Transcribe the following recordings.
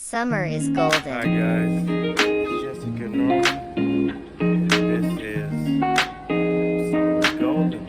Summer is golden. Hi guys, Jessica Norman. This is Summer is Golden.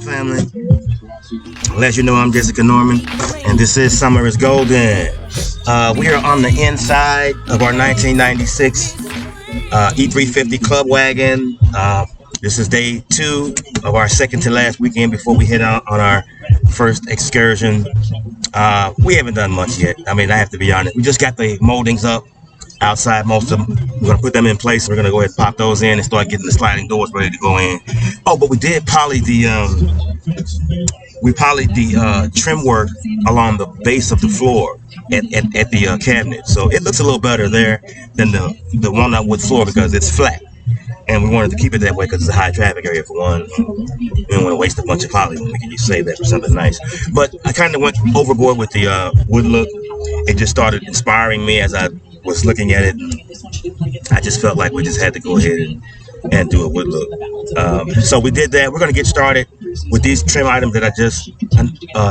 Family, let you know I'm Jessica Norman, and this is Summer is Golden. We are on the inside of our 1996 E350 Club Wagon. This is day 2 of our second to last weekend before we head out on our first excursion. We haven't done much yet. I mean, I have to be honest. We just got the moldings up outside, most of them. We're going to put them in place. We're going to go ahead and pop those in and start getting the sliding doors ready to go in. Oh, but we did poly the trim work along the base of the floor at the cabinet. So it looks a little better there than the walnut wood floor because it's flat. And we wanted to keep it that way because it's a high traffic area for one. We don't want to waste a bunch of poly when we can just save that for something nice. But I kind of went overboard with the wood look. It just started inspiring me as I was looking at it. I just felt like we just had to go ahead and do a wood look. So we did that. We're going to get started with these trim items that I just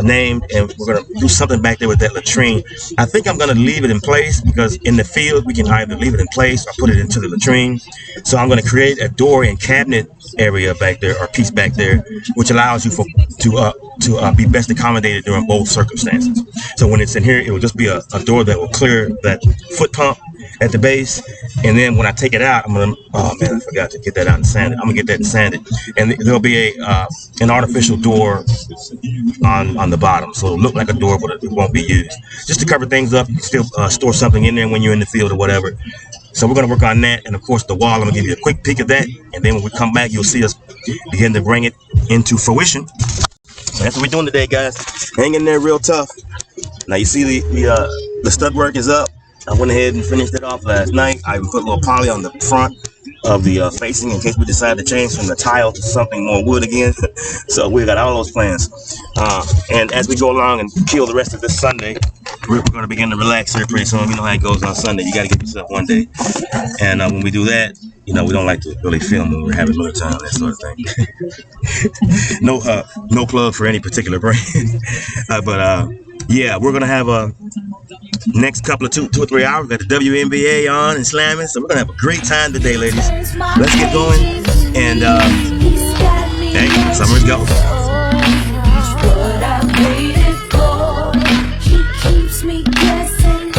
named, and we're going to do something back there with that latrine. I think I'm going to leave it in place because in the field we can either leave it in place or put it into the latrine. So I'm going to create a door and cabinet area back there, or piece back there, which allows you to be best accommodated during both circumstances. So when it's in here, it will just be a door that will clear that foot pump at the base, and then when I take it out, I'm gonna, oh man, I forgot to get that out and sand it. I'm gonna get that and sand it, and there'll be an artificial door on the bottom, so it'll look like a door, but it won't be used. Just to cover things up, you can still store something in there when you're in the field or whatever. So we're gonna work on that, and of course the wall. I'm gonna give you a quick peek of that, and then when we come back, you'll see us begin to bring it into fruition. So that's what we're doing today, guys. Hang in there real tough. Now you see the stud work is up. I went ahead and finished it off last night. I put a little poly on the front of the facing in case we decide to change from the tile to something more wood again. So we got all those plans. And as we go along and kill the rest of this Sunday, we're going to begin to relax here pretty soon. You know how it goes on Sunday. You got to get yourself one day. And when we do that, you know, we don't like to really film when we're having little time, that sort of thing. No plug for any particular brand. Yeah, we're going to have a next couple of 2 or 3 hours. We got the WNBA on and slamming. So we're going to have a great time today, ladies. Let's get going. And, hey, summer's going. What I waited for, he keeps me guessing.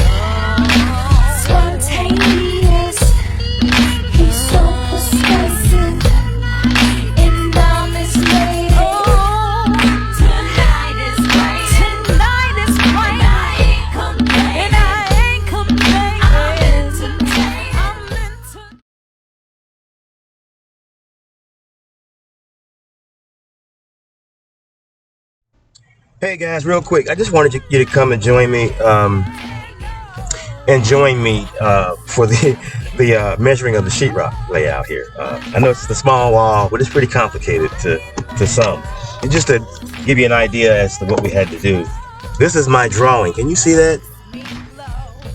Hey guys, real quick, I just wanted you to come and join me, for the measuring of the sheetrock layout here. I know it's the small wall, but it's pretty complicated to some. And just to give you an idea as to what we had to do, this is my drawing. Can you see that?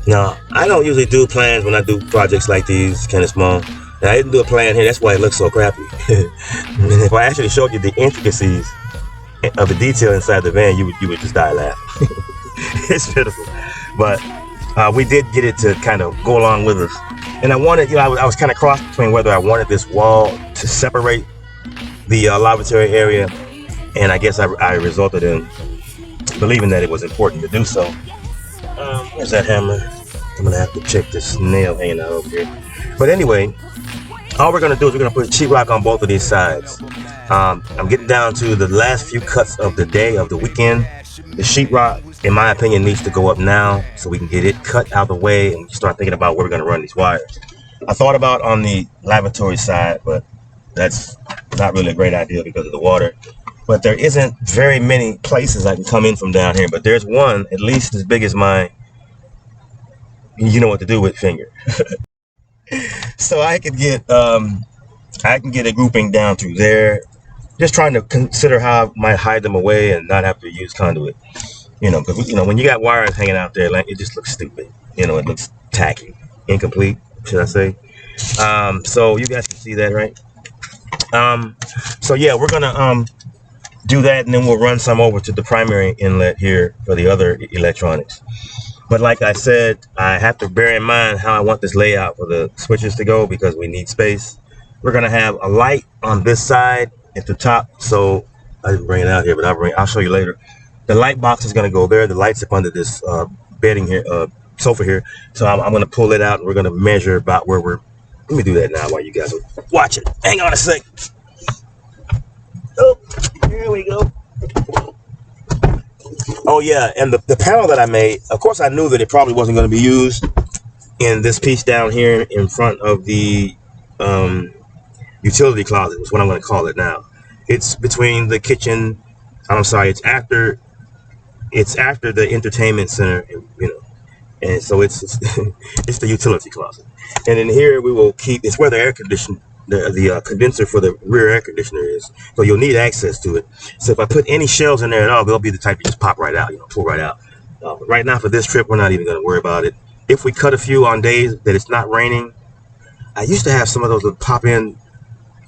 Now, I don't usually do plans when I do projects like these, kind of small. And I didn't do a plan here, that's why it looks so crappy. And if I actually showed you the intricacies of the detail inside the van, you would just die laughing. It's pitiful, but we did get it to kind of go along with us. And I wanted, I was kind of crossed between whether I wanted this wall to separate the lavatory area, and I guess I resulted in believing that it was important to do so. Where's that hammer? I'm gonna have to check this nail hanging out over here. But anyway, all we're gonna do is we're gonna put sheetrock on both of these sides. I'm getting down to the last few cuts of the day, of the weekend. The sheetrock, in my opinion, needs to go up now so we can get it cut out of the way and start thinking about where we're gonna run these wires. I thought about on the lavatory side, but that's not really a great idea because of the water. But there isn't very many places I can come in from down here, but there's one at least as big as my, you know what to do with finger. So I can get a grouping down through there. Just trying to consider how I might hide them away and not have to use conduit. Because when you got wires hanging out there, like, it just looks stupid. It looks tacky, incomplete, should I say? So you guys can see that, right? So yeah, we're gonna do that, and then we'll run some over to the primary inlet here for the other electronics. But like I said, I have to bear in mind how I want this layout for the switches to go because we need space. We're gonna have a light on this side at the top, so I didn't bring it out here, but I'll show you later. The light box is gonna go there. The light's up under this bedding here, sofa here. So I'm gonna pull it out, and we're gonna measure about where we're. Let me do that now while you guys are watching. Hang on a sec. Oh, here we go. Oh yeah, and the panel that I made, of course I knew that it probably wasn't going to be used in this piece down here in front of the utility closet, is what I'm going to call it now. It's between the kitchen, it's after the entertainment center, and so it's it's the utility closet. And in here we will keep, it's where the air conditioner, the condenser for the rear air conditioner is, so you'll need access to it. So if I put any shelves in there at all, they'll be the type you just pop right out, pull right out. But right now for this trip, we're not even going to worry about it. If we cut a few on days that it's not raining, I used to have some of those that pop in,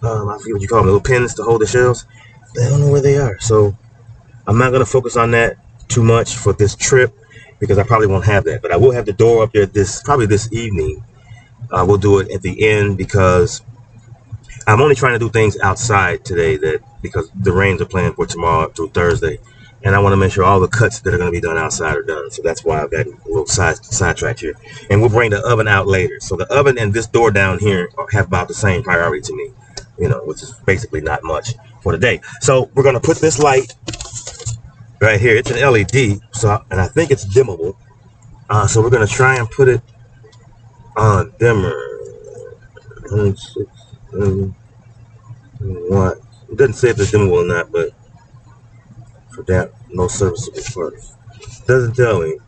I forget what you call them, little pins to hold the shelves. I don't know where they are, so I'm not going to focus on that too much for this trip because I probably won't have that. But I will have the door up there probably this evening. We'll do it at the end because I'm only trying to do things outside today because the rains are planned for tomorrow through Thursday, and I want to make sure all the cuts that are going to be done outside are done. So that's why I've got a little sidetracked here. And we'll bring the oven out later. So the oven and this door down here have about the same priority to me, which is basically not much for the day. So we're going to put this light right here. It's an LED, and I think it's dimmable. So we're going to try and put it on dimmer. What? It doesn't say if it's dimmable or not, but for that, no serviceable parts. Doesn't tell me.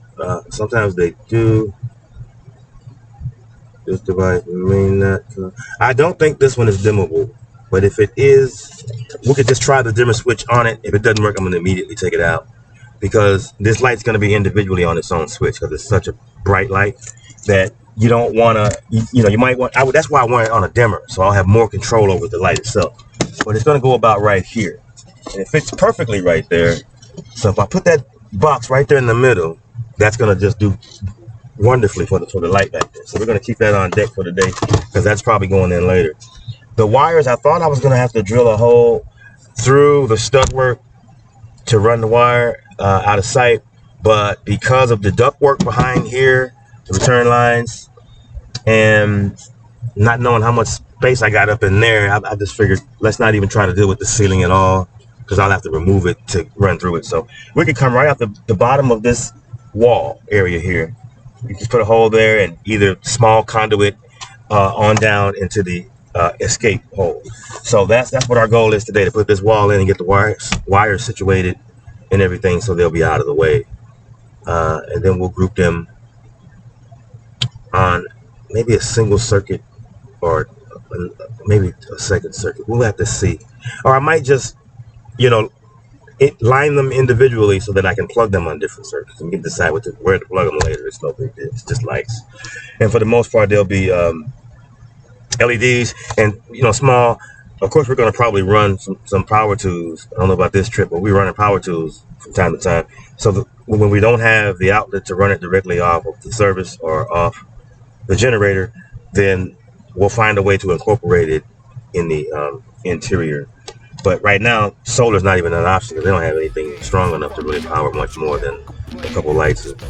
Sometimes they do. This device may not. I don't think this one is dimmable, but if it is, we could just try the dimmer switch on it. If it doesn't work, I'm going to immediately take it out because this light's going to be individually on its own switch because it's such a bright light that you don't want to, you might want, that's why I want it on a dimmer, so I'll have more control over the light itself. But it's going to go about right here. And it fits perfectly right there. So if I put that box right there in the middle, that's going to just do wonderfully for the light back there. So we're going to keep that on deck for the day because that's probably going in later. The wires, I thought I was going to have to drill a hole through the stud work to run the wire out of sight. But because of the duct work behind here, the return lines, and not knowing how much space I got up in there, I just figured let's not even try to deal with the ceiling at all because I'll have to remove it to run through it. So we could come right out the bottom of this wall area here. You just put a hole there and either small conduit on down into the escape hole. So that's what our goal is today, to put this wall in and get the wires situated and everything, so they'll be out of the way. And then we'll group them on maybe a single circuit or maybe a second circuit. We'll have to see. Or I might just, line them individually so that I can plug them on different circuits and decide where to plug them later. It's no big deal. It's just lights. And for the most part, there'll be LEDs and, small. Of course, we're going to probably run some power tools. I don't know about this trip, but we're running power tools from time to time. So when we don't have the outlet to run it directly off of the service or off the generator, then we'll find a way to incorporate it in the interior. But right now, solar's not even an option because they don't have anything strong enough to really power much more than a couple lights. And,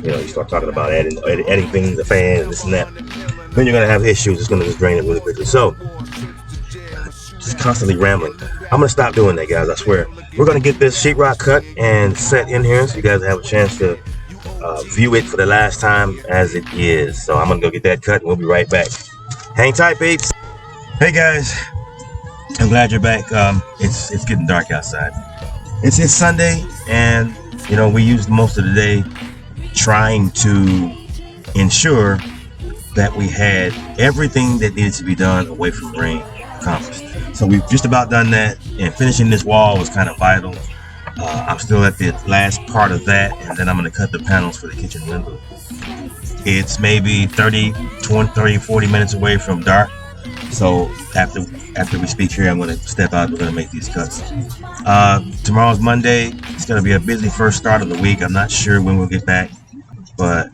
you start talking about adding things, the fan, this and that. Then you're going to have issues. It's going to just drain it really quickly. So, just constantly rambling. I'm going to stop doing that, guys. I swear. We're going to get this sheetrock cut and set in here so you guys have a chance to view it for the last time as it is. So I'm going to go get that cut and we'll be right back. Hang tight, peeps. Hey, guys. I'm glad you're back. It's getting dark outside. It's Sunday, and we used most of the day trying to ensure that we had everything that needed to be done away from rain accomplished. So we've just about done that, and finishing this wall was kind of vital. I'm still at the last part of that, and then I'm going to cut the panels for the kitchen window. It's maybe 40 minutes away from dark. So after we speak here, I'm going to step out. We're going to make these cuts. Tomorrow's Monday. It's going to be a busy first start of the week. I'm not sure when we'll get back, but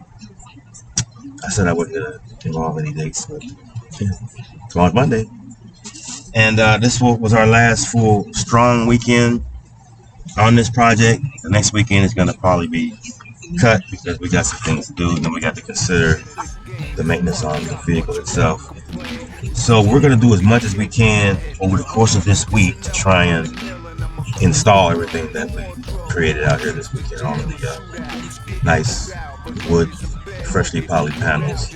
I said I wasn't going to involve any dates. But yeah, tomorrow's Monday. And this was our last full strong weekend on this project. The next weekend is going to probably be cut because we got some things to do, and then we got to consider the maintenance on the vehicle itself. So we're going to do as much as we can over the course of this week to try and install everything that we created out here this weekend. All of the nice wood, freshly polished panels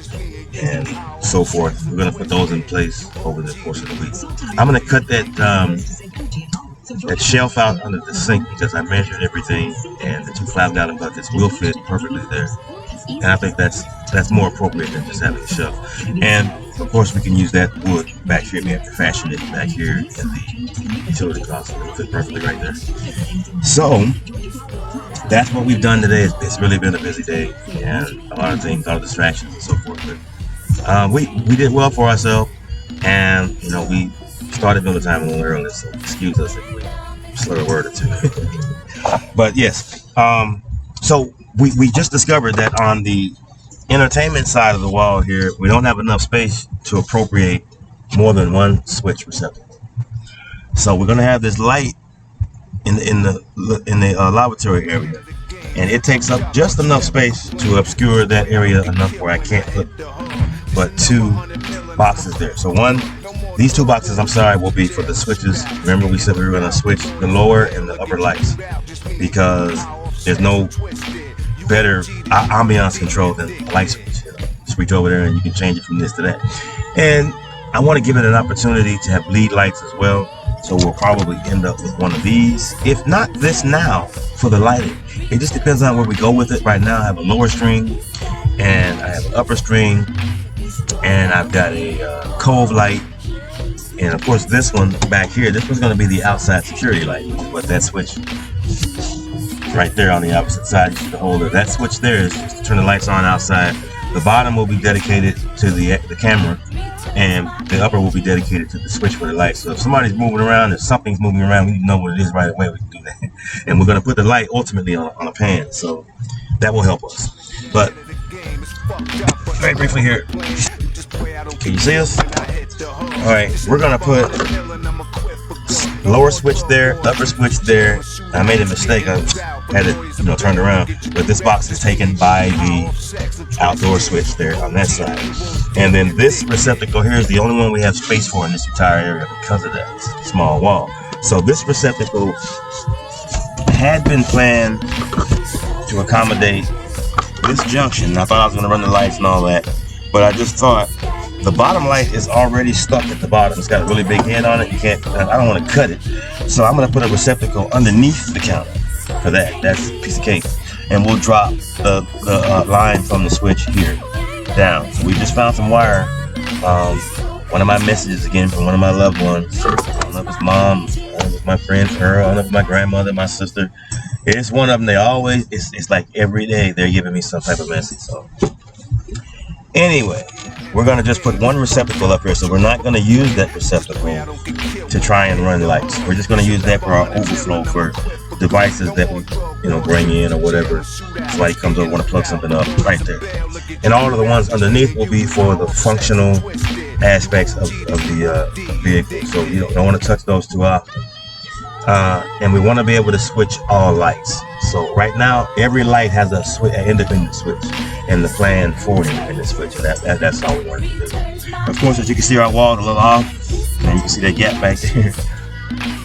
and so forth. We're going to put those in place over the course of the week. I'm going to cut that shelf out under the sink because I measured everything, and the 2 flap gallon buckets will fit perfectly there. And I think that's more appropriate than just having a shelf. And of course, we can use that wood back here. We have to fashion it back here in the utility closet. It'll fit perfectly right there. So that's what we've done today. It's really been a busy day, and a lot of things, a lot of distractions and so forth. But we did well for ourselves, and we started building time a little early, so excuse us if we slur a word or two. But yes, so we just discovered that on the entertainment side of the wall here, we don't have enough space to appropriate more than one switch receptacle. So we're going to have this light in the lavatory area, and it takes up just enough space to obscure that area enough where I can't put but 2 boxes there. So these 2 boxes, will be for the switches. Remember, we said we were going to switch the lower and the upper lights because there's no better ambiance control than a light switch. Switch over there and you can change it from this to that. And I want to give it an opportunity to have lead lights as well. So we'll probably end up with one of these. If not this now for the lighting, it just depends on where we go with it. Right now I have a lower string and I have an upper string, and I've got a cove light. And of course this one back here, this one's going to be the outside security light, which is what that switch right there on the opposite side. You see the holder. That switch there is just to turn the lights on outside. The bottom will be dedicated to the camera, and the upper will be dedicated to the switch for the light. So if somebody's moving around, if something's moving around, we need to know what it is right away. We can do that. And we're going to put the light ultimately on a pan, so that will help us. But very briefly here, can you see us? All right, we're going to put lower switch there, upper switch there. I made a mistake. I had it, turned around. But this box is taken by the outdoor switch there on that side. And then this receptacle here is the only one we have space for in this entire area because of that small wall. So this receptacle had been planned to accommodate this junction. I thought I was going to run the lights and all that, but I just thought the bottom light is already stuck at the bottom. It's got a really big head on it. I don't want to cut it. So I'm going to put a receptacle underneath the counter. for that. That's a piece of cake. And we'll drop the line from the switch here down. So we just found some wire. One of my messages again from one of my loved ones. I don't know if it's mom, I don't know if it's my friend, her, I don't know if it's my grandmother, my sister. It's one of them. They always, it's like every day they're giving me some type of message. So anyway, we're going to just put one receptacle up here. So we're not going to use that receptacle to try and run lights. We're just going to use that for our overflow for devices that we, bring in or whatever. Somebody comes over, want to plug something up right there. And all of the ones underneath will be for the functional aspects of the vehicle. So you don't want to touch those too often. And we want to be able to switch all lights. So right now, every light has an independent switch, and the plan for an independent switch. And that's all we want to do. Of course, as you can see, our wall is a little off, and you can see that gap back there.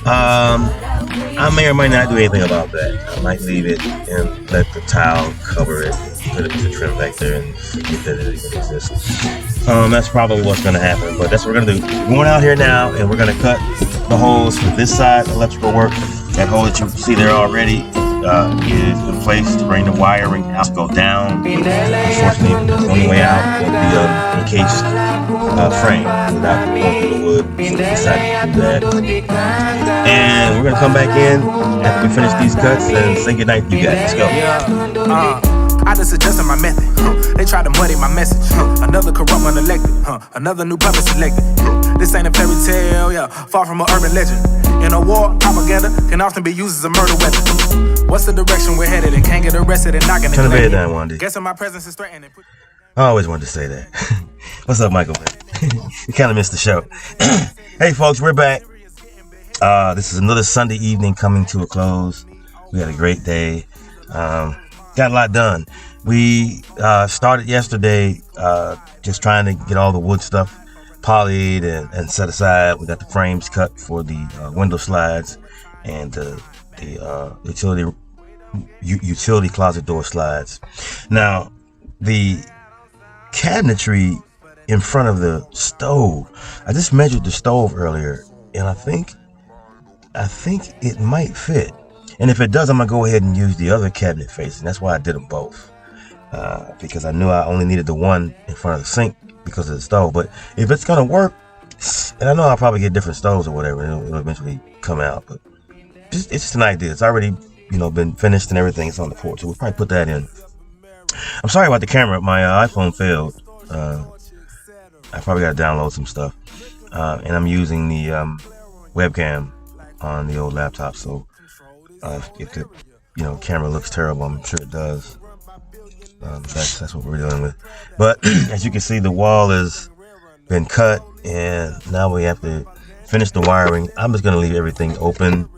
I may or may not do anything about that. I might leave it and let the tile cover it, put it with the trim back there, and forget that it even exists. That's probably what's going to happen, but that's what we're going to do. We're going out here now, and we're going to cut the holes for this side electrical work. That hole that you see there already is in place to bring the wiring out to go down. Unfortunately, the only way out will be an encased frame without going through the wood. So we decided to do that. And we're going to come back in after we finish these cuts and say goodnight to you guys. Let's go. I just adjusted my method. They tried to muddy my message. Another corrupt unelected. Another new puppet selected. This ain't a fairy tale, far from an urban legend. In a war, propaganda can often be used as a murder weapon. What's the direction we're headed and can't get arrested and not gonna turn the bed down one day. Guessing my presence is threatening. I always wanted to say that. What's up, Michael? You kind of missed the show. Hey, folks, we're back. This is another Sunday evening coming to a close. We had a great day. Got a lot done. We started yesterday just trying to get all the wood stuff polyed and set aside. We got the frames cut for the window slides and the utility closet door slides. Now, the cabinetry in front of the stove, I just measured the stove earlier, and I think it might fit. And if it does, I'm going to go ahead and use the other cabinet facing. That's why I did them both. Because I knew I only needed the one in front of the sink because of the stove. But if it's going to work, and I know I'll probably get different stoves or whatever, it'll eventually come out. But it's just an idea. It's already, been finished and everything. It's on the porch. So we'll probably put that in. I'm sorry about the camera. My iPhone failed. I probably got to download some stuff. And I'm using the webcam on the old laptop. So if the camera looks terrible, I'm sure it does. That's what we're dealing with. But as you can see, the wall has been cut, and now we have to finish the wiring. I'm just gonna leave everything open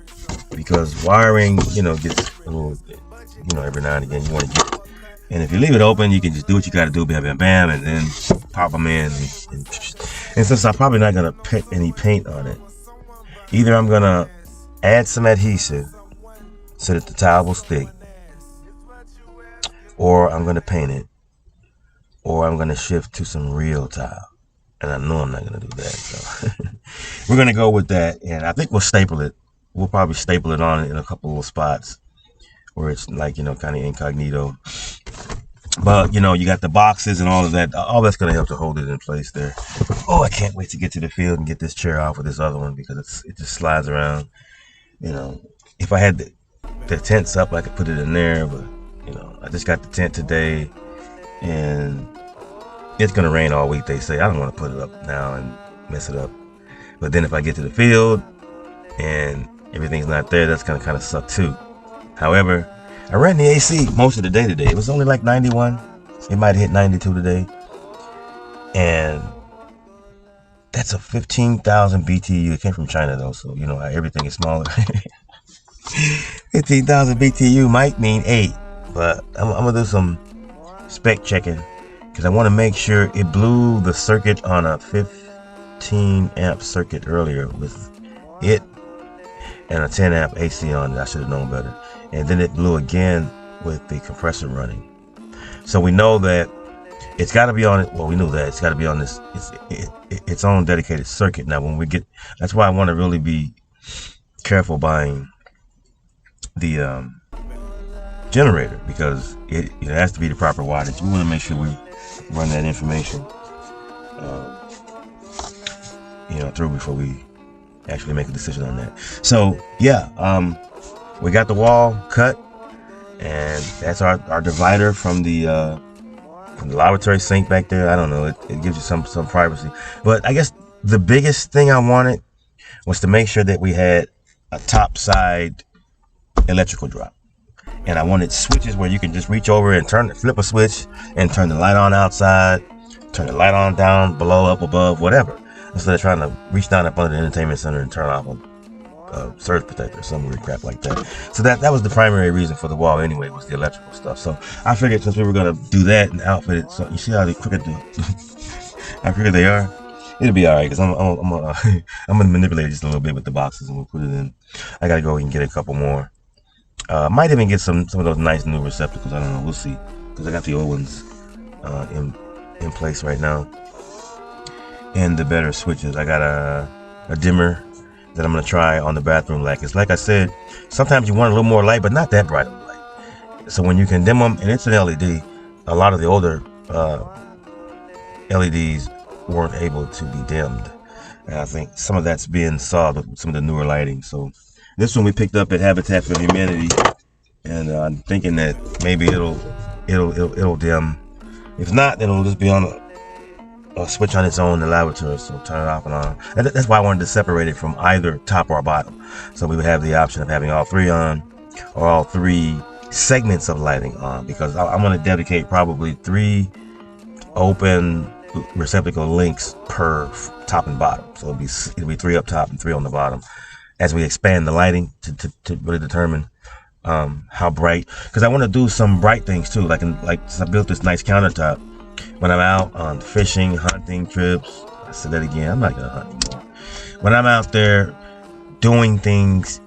because wiring, gets a little, every now and again you want to get. And if you leave it open, you can just do what you got to do, bam, bam, bam, and then pop them in. And since I'm probably not gonna put any paint on it, either I'm gonna add some adhesive so that the tile will stick, or I'm going to paint it, or I'm going to shift to some real tile. And I know I'm not going to do that. So we're going to go with that. And I think we'll staple it. We'll probably staple it on in a couple of spots where it's like, kind of incognito. But, you got the boxes and all of that. All that's going to help to hold it in place there. Oh, I can't wait to get to the field and get this chair off with this other one because it just slides around. If I had the tents up, I could put it in there, but I just got the tent today, and it's gonna rain all week. They say I don't want to put it up now and mess it up. But then if I get to the field and everything's not there, that's gonna kind of suck too. However, I ran the AC most of the day today. It was only like 91. It might hit 92 today, and that's a 15,000 BTU. It came from China though, so everything is smaller. 15,000 BTU might mean 8, but I'm gonna do some spec checking because I want to make sure it blew the circuit on a 15 amp circuit earlier with it and a 10 amp AC on it. I should have known better. And then it blew again with the compressor running. So we know that it's got to be on it. Well, we knew that it's got to be on this its own dedicated circuit. Now, when we get, that's why I want to really be careful buying the generator, because it has to be the proper wattage. We want to make sure we run that information through before we actually make a decision on that. So yeah, we got the wall cut, and that's our divider from the lavatory sink back there. I don't know, it gives you some privacy, but I guess the biggest thing I wanted was to make sure that we had a top side electrical drop, and I wanted switches where you can just reach over and flip a switch and turn the light on outside, turn the light on down below, up above, whatever, instead of trying to reach down up under the entertainment center and turn off a surge protector or some weird crap like that. So that was the primary reason for the wall anyway, was the electrical stuff. So I figured since we were gonna do that and outfit it, so you see how crooked how crooked they are, it'll be all right, because I'm gonna manipulate it just a little bit with the boxes, and we'll put it in. I gotta go and get a couple more. Might even get some of those nice new receptacles. I don't know, we'll see, because I got the old ones in place right now, and the better switches. I got a dimmer that I'm gonna try on the bathroom light. It's like I said, sometimes you want a little more light, but not that bright of a light. So when you can dim them, and it's an LED, a lot of the older LEDs weren't able to be dimmed, and I think some of that's being solved with some of the newer lighting. So this one we picked up at Habitat for Humanity, and I'm thinking that maybe it'll dim. If not, then it'll just be on a switch on its own in the lavatory, so turn it off and on. And that's why I wanted to separate it from either top or bottom, so we would have the option of having all three on, or all three segments of lighting on, because I'm going to dedicate probably 3 open receptacle links per top and bottom. So it'll be 3 up top and 3 on the bottom, as we expand the lighting to really determine how bright, because I want to do some bright things too, like I built this nice countertop. When I'm out on fishing, hunting trips, I said that again, I'm not gonna hunt anymore. When I'm out there doing things,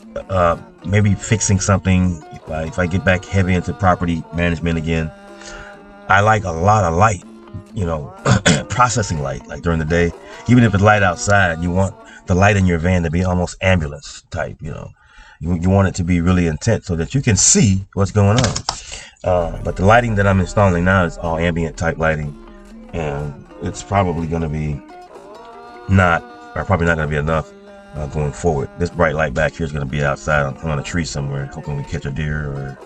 maybe fixing something, if I get back heavy into property management again, I like a lot of light, processing light, like during the day. Even if it's light outside, you want the light in your van to be almost ambulance type, You want it to be really intense so that you can see what's going on. But the lighting that I'm installing now is all ambient type lighting, and it's probably going to be probably not going to be enough going forward. This bright light back here is going to be outside on a tree somewhere, hoping we catch a deer or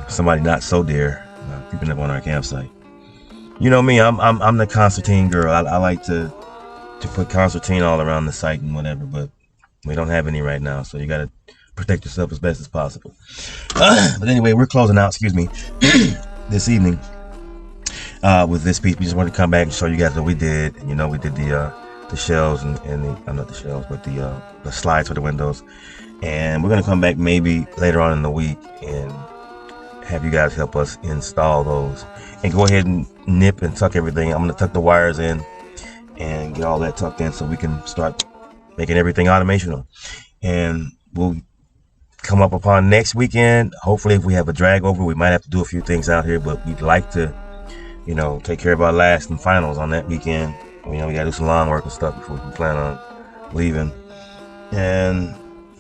somebody not so deer creeping up on our campsite. You know me, I'm the concertina girl. I like to put concertina all around the site and whatever, but we don't have any right now, so you got to protect yourself as best as possible. But anyway, we're closing out, this evening with this piece. We just wanted to come back and show you guys what we did. And, we did the shelves and not the shelves, but the slides for the windows. And we're going to come back maybe later on in the week and have you guys help us install those. And go ahead and nip and tuck everything. I'm going to tuck the wires in and get all that tucked in so we can start making everything automational. And we'll come up upon next weekend. Hopefully, if we have a drag over, we might have to do a few things out here, but we'd like to, take care of our last and finals on that weekend. We got to do some lawn work and stuff before we plan on leaving. And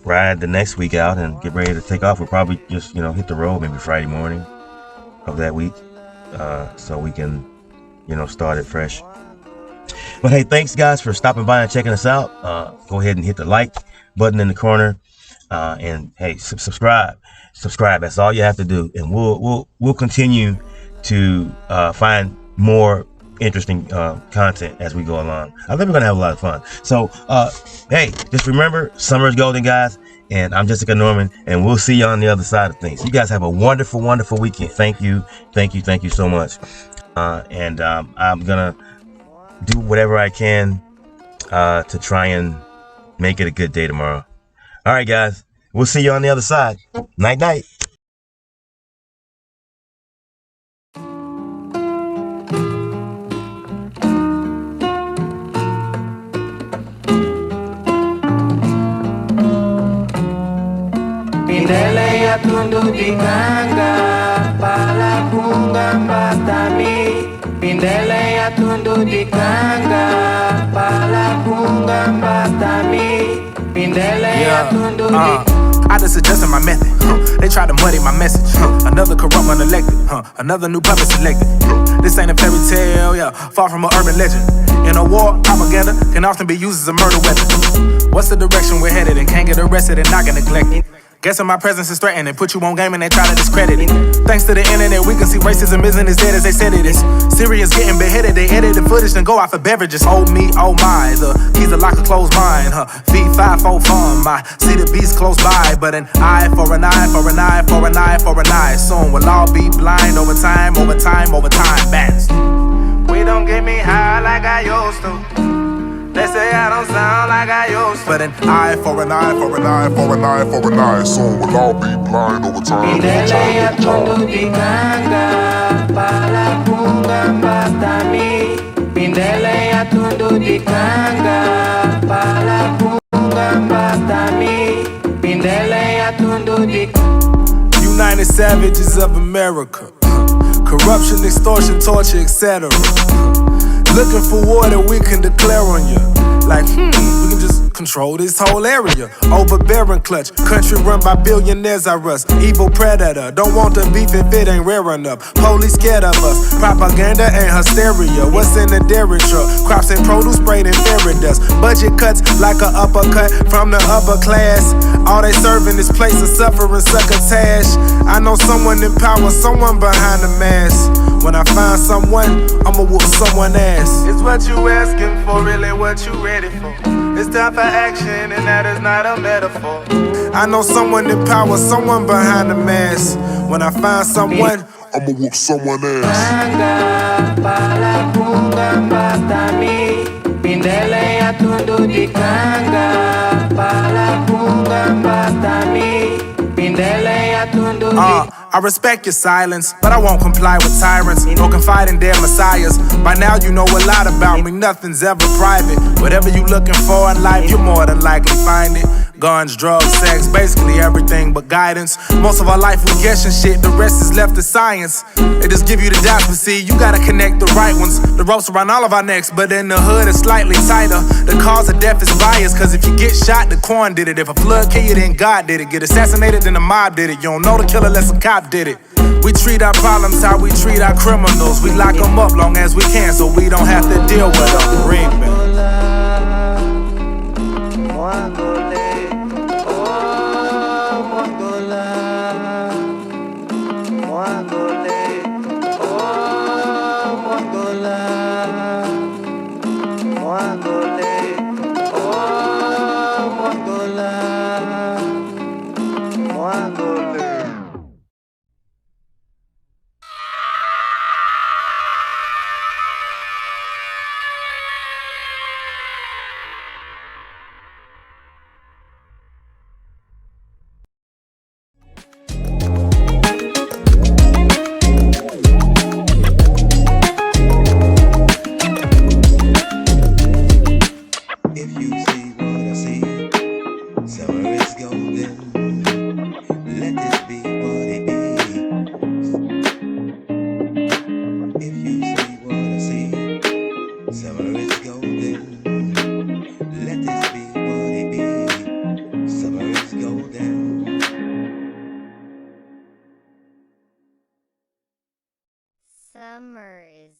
ride the next week out and get ready to take off. We'll probably just, hit the road maybe Friday morning of that week, so we can, start it fresh. But hey, thanks guys for stopping by and checking us out. Go ahead and hit the like button in the corner, and hey, subscribe. That's all you have to do, and we'll continue to find more interesting content as we go along. I think we're gonna have a lot of fun. So hey, just remember, summer is golden, guys. And I'm Jessica Norman, and we'll see you on the other side of things. You guys have a wonderful, wonderful weekend. Thank you so much. And I'm gonna do whatever I can to try and make it a good day tomorrow. All right, guys. We'll see you on the other side. Night, night. Pindele ya tundu di kanga, pala kunga batami. Pindele ya tundu di kanga, pala kunga batami. Pindele ya tundu di I just adjusted my method. They tried to muddy my message. Another corrupt unelected. Another new puppet selected. This ain't a fairy tale, yeah, far from an urban legend. In a war, propaganda can often be used as a murder weapon. What's the direction we're headed and can't get arrested and not get neglected? Guessing my presence is threatened and put you on game and they try to discredit it. Thanks to the internet, we can see racism isn't as dead as they said it is. Syrians getting beheaded, they edit the footage and go out for beverages. Oh me, oh my, the keys are locked, close mine. Feed 5 4 fun, my see the beast close by, but an eye for an eye for an eye for an eye for an eye. Soon we'll all be blind over time, over time, over time. Bands. We don't get me high like I used to. They say I don't sound like I used to. But an eye for an eye for an eye for an eye for an eye. Soon we'll all be blind over time. Pindele atundu dikanga pala punga batami. Pindele atundu dikanga pala punga batami. Pindele atundu dikanga. United Savages of America. Corruption, extortion, torture, etc. Looking for war that we can declare on you. Like, we can just control this whole area. Overbearing clutch, country run by billionaires I rust. Evil predator, don't want the beef if it ain't rare enough. Police scared of us, propaganda and hysteria. What's in the dairy truck? Crops and produce sprayed in fairy dust. Budget cuts like an uppercut from the upper class. All they serving is place of suffering, succotash. I know someone in power, someone behind the mask. When I find someone, I'ma whoop someone ass. It's what you asking for, really what you ready for. It's time for action, and that is not a metaphor. I know someone in power, someone behind the mask. When I find someone, I'ma whoop someone ass. Pala punga batami. Pindele atundu dikanga pala punga batami. Pindele atundu dikanga. I respect your silence, but I won't comply with tyrants nor confide in their messiahs. By now you know a lot about me, nothing's ever private. Whatever you looking for in life, you more than likely find it. Guns, drugs, sex, basically everything but guidance. Most of our life we guessing shit, the rest is left to science. They just give you the dots, but see, you gotta connect the right ones. The ropes around all of our necks, but in the hood it's slightly tighter. The cause of death is biased, cause if you get shot, the corn did it. If a flood kill you, then God did it. Get assassinated, then the mob did it. You don't know the killer unless a cop did it. We treat our problems how we treat our criminals. We lock them up long as we can, so we don't have to deal with them. Bereavement. Summer is